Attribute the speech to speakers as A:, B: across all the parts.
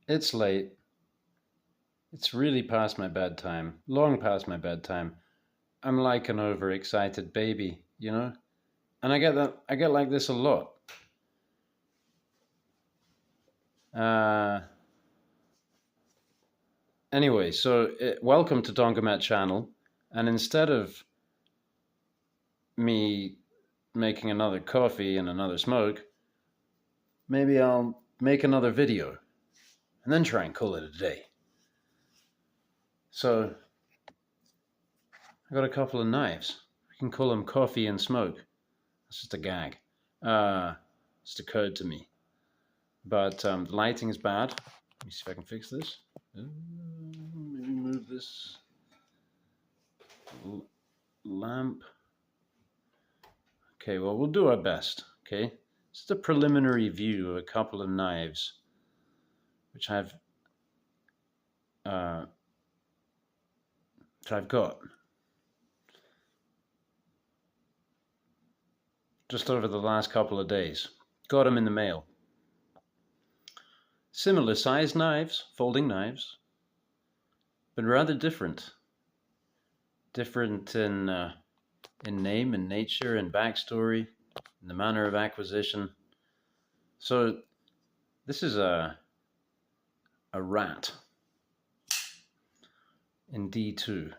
A: It's late. It's really past my bedtime. Long past my bedtime. I'm like an overexcited baby, you know? And I get like this a lot. Uh anyway, welcome to Dongamet channel. And instead of me making another coffee and another smoke, maybe I'll make another video and then try and call it a day. So I got a couple of knives. We can call them coffee and smoke. That's just a gag. Just occurred to me. But the lighting is bad. Let me see if I can fix this. Maybe move this lamp. Okay, well, we'll do our best. Okay, just a preliminary view of a couple of knives, which I've got just over the last couple of days. Got them in the mail. Similar size knives, folding knives, but rather different. Different in name and nature and backstory, and the manner of acquisition. So this is a rat in D2.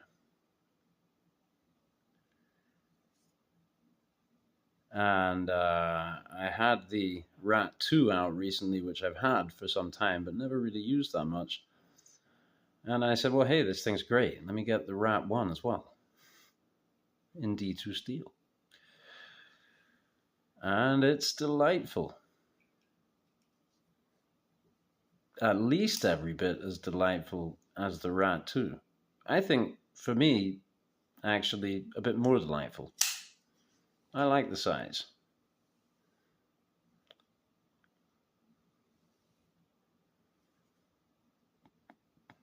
A: And I had the RAT 2 out recently, which I've had for some time, but never really used that much. And I said, well, hey, this thing's great. Let me get the RAT 1 as well in D2 steel. And it's delightful. At least every bit as delightful as the RAT 2. I think, for me, actually a bit more delightful. I like the size.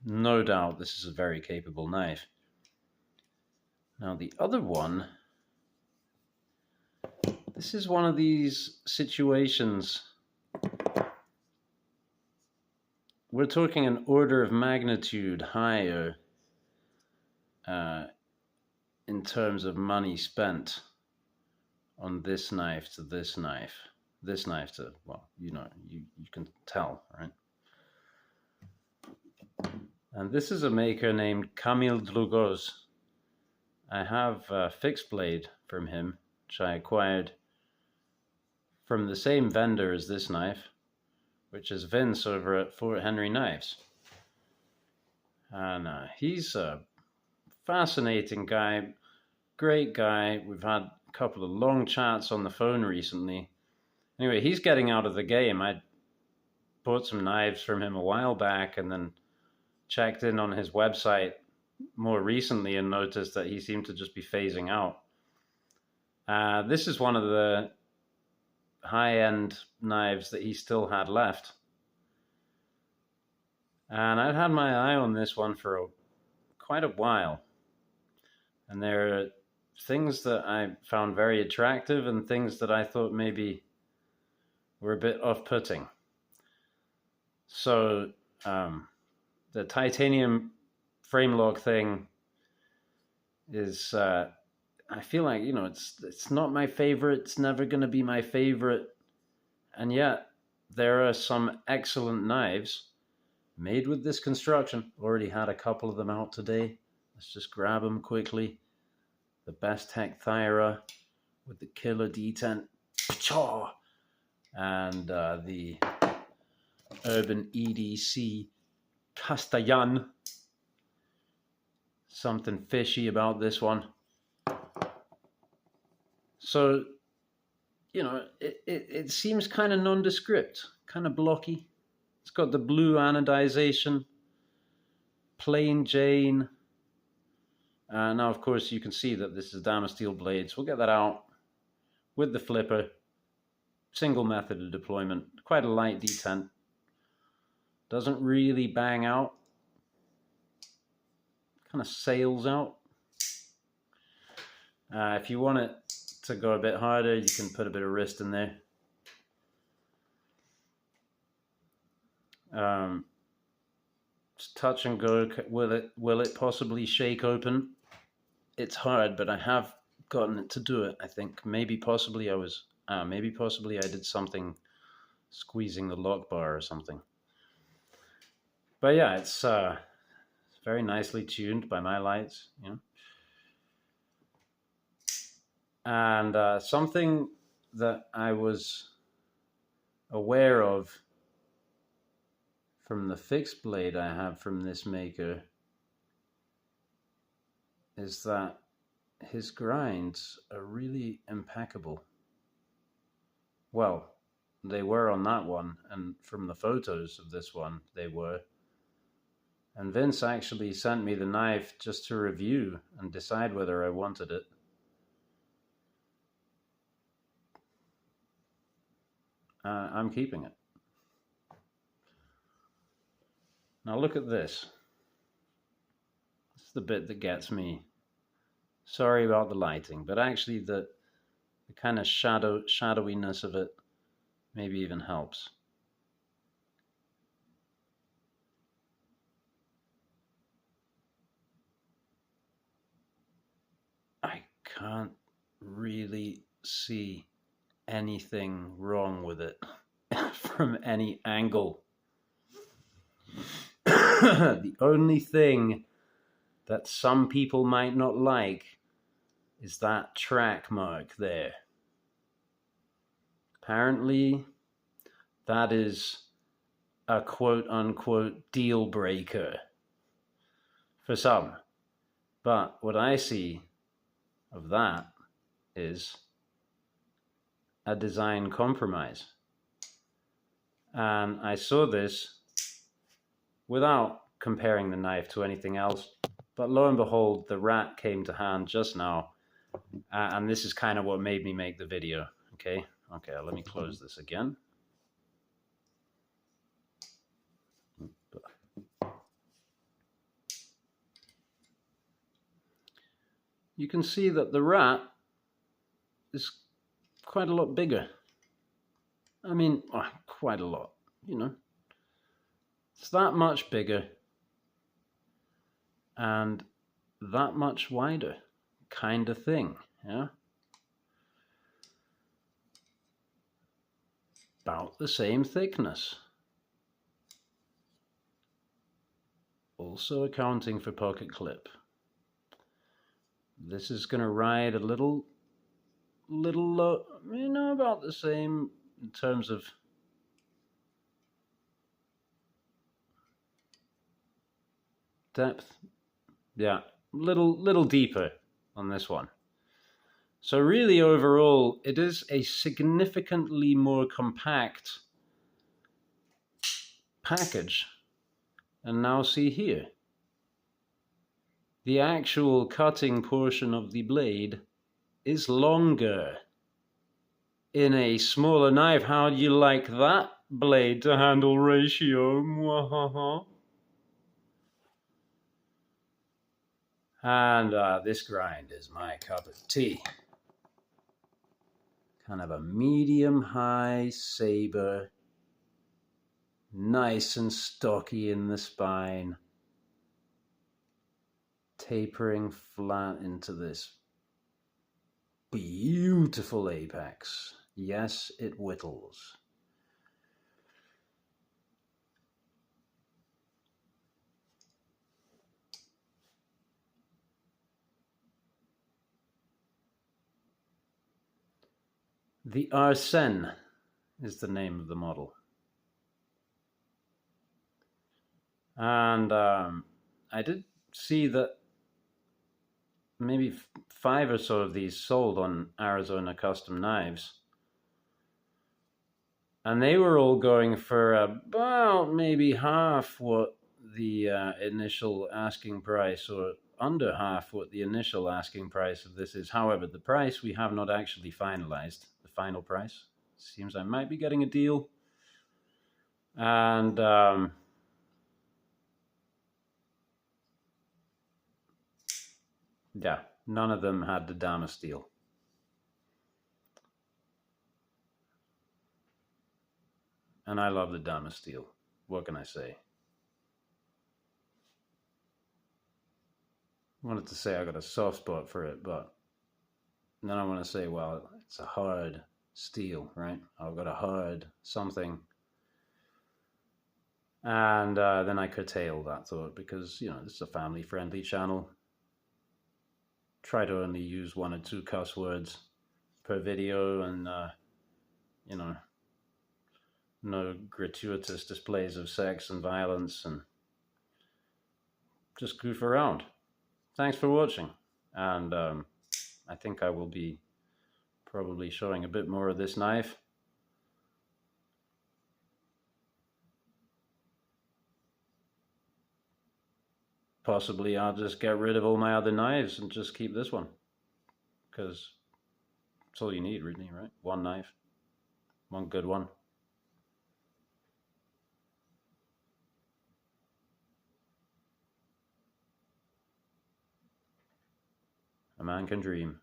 A: No doubt this is a very capable knife. Now the other one, this is one of these situations. We're talking an order of magnitude higher in terms of money spent on this knife to this knife. This knife to, well, you know, you can tell, right? And this is a maker named Kamil Dlugoz. I have a fixed blade from him, which I acquired from the same vendor as this knife, which is Vince over at Fort Henry Knives. And he's a fascinating guy, great guy. We've had a couple of long chats on the phone recently. Anyway, he's getting out of the game. I bought some knives from him a while back and then checked in on his website more recently and noticed that he seemed to just be phasing out. This is one of the high-end knives that he still had left. And I'd had my eye on this one for quite a while. And there are things that I found very attractive and things that I thought maybe were a bit off-putting. So the titanium frame lock thing is, I feel like, you know, it's not my favorite. It's never going to be my favorite. And yet there are some excellent knives made with this construction. Already had a couple of them out today. Let's just grab them quickly. The Best Tech Thyra with the killer detent. And the Urban EDC Castellan. Something fishy about this one. So, you know, it seems kind of nondescript, kind of blocky. It's got the blue anodization, plain Jane. Now, of course, you can see that this is Damasteel blades. We'll get that out with the flipper. Single method of deployment. Quite a light detent. Doesn't really bang out. Kind of sails out. If you want it to go a bit harder, you can put a bit of wrist in there. It's touch and go. Will it possibly shake open? It's hard, but I have gotten it to do it. I think maybe possibly I did something, squeezing the lock bar or something. But yeah, it's very nicely tuned by my lights, you know. And something that I was aware of from the fixed blade I have from this maker is that his grinds are really impeccable. Well, they were on that one, and from the photos of this one, they were. And Vince actually sent me the knife just to review and decide whether I wanted it. I'm keeping it. Now look at this. This is the bit that gets me. Sorry about the lighting, but actually the kind of shadowiness of it maybe even helps. I can't really see anything wrong with it from any angle. The only thing that some people might not like is that track mark there. Apparently, that is a quote-unquote deal breaker for some. But what I see of that is a design compromise. And I saw this without comparing the knife to anything else. But lo and behold, the rat came to hand just now. And this is kind of what made me make the video. Okay, let me close this again. You can see that the rat is quite a lot bigger. I mean, quite a lot, you know. It's that much bigger and that much wider, kind of thing, yeah? About the same thickness. Also accounting for pocket clip. This is going to ride a little low, you know, about the same in terms of depth. Yeah, little deeper on this one. So really overall, it is a significantly more compact package. And now see here. The actual cutting portion of the blade is longer in a smaller knife. How do you like that blade to handle ratio? And this grind is my cup of tea. Kind of a medium-high saber, nice and stocky in the spine, tapering flat into this beautiful apex. Yes, it whittles. The Arsen is the name of the model. And I did see that maybe 5 or so of these sold on Arizona Custom Knives. And they were all going for about maybe half what the initial asking price, or under half what the initial asking price of this is. However, the price we have not actually finalized, the final price. Seems I might be getting a deal. And yeah, none of them had the Dama steel. And I love the Dama steel. What can I say? wanted to say I got a soft spot for it, but then I want to say, well, it's a hard steel, right? I've got a hard something. And then I curtail that thought because, you know, this is a family-friendly channel. Try to only use 1 or 2 cuss words per video, and, you know, no gratuitous displays of sex and violence, and just goof around. Thanks for watching, and I think I will be probably showing a bit more of this knife. Possibly I'll just get rid of all my other knives and just keep this one, because it's all you need, really, right? One knife, one good one. A man can dream.